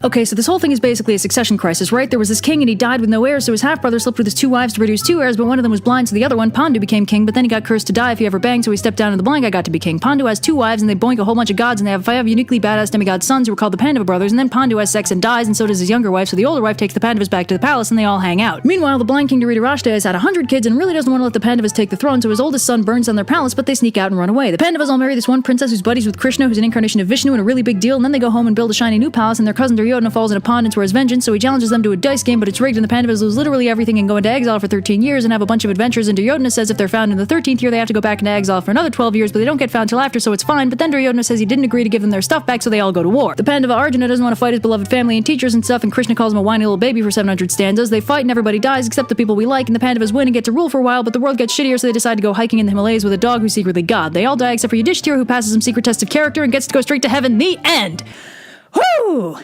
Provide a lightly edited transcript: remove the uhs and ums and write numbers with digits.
Okay, so this whole thing is basically a succession crisis, right? There was this king and he died with no heirs, so his half-brother slept with his 2 wives to produce 2 heirs, but one of them was blind, so the other one, Pandu, became king, but then he got cursed to die if he ever banged, so he stepped down and the blind guy got to be king. Pandu has 2 wives and they boink a whole bunch of gods and they have 5 uniquely badass demigod sons who are called the Pandava brothers, and then Pandu has sex and dies, and so does his younger wife, so the older wife takes the Pandavas back to the palace and they all hang out. Meanwhile, the blind king Dhritarashtra has had 100 kids and really doesn't want to let the Pandavas take the throne, so his oldest son burns down their palace, but they sneak out and run away. The Pandavas all marry this one princess who's buddies with Krishna, who's an incarnation of Vishnu and a really big deal, and then they go home and build a shiny new palace, and their cousin Duryodhana falls in a pond and swears vengeance, so he challenges them to a dice game, but it's rigged and the Pandavas lose literally everything and go into exile for 13 years and have a bunch of adventures, and Duryodhana says if they're found in the 13th year they have to go back into exile for another 12 years, but they don't get found till after, so it's fine, but then Duryodhana says he didn't agree to give them their stuff back, so they all go to war. The Pandava Arjuna doesn't want to fight his beloved family and teachers and stuff, and Krishna calls him a whiny little baby for 700 stanzas. They fight and everybody dies except the people we like, and the Pandavas win and get to rule for a while, but the world gets shittier, so they decide to go hiking in the Himalayas with a dog who's secretly God. They all die except for Yudhishthira, who passes some secret test of character and gets to go straight to heaven. The end! Whoo!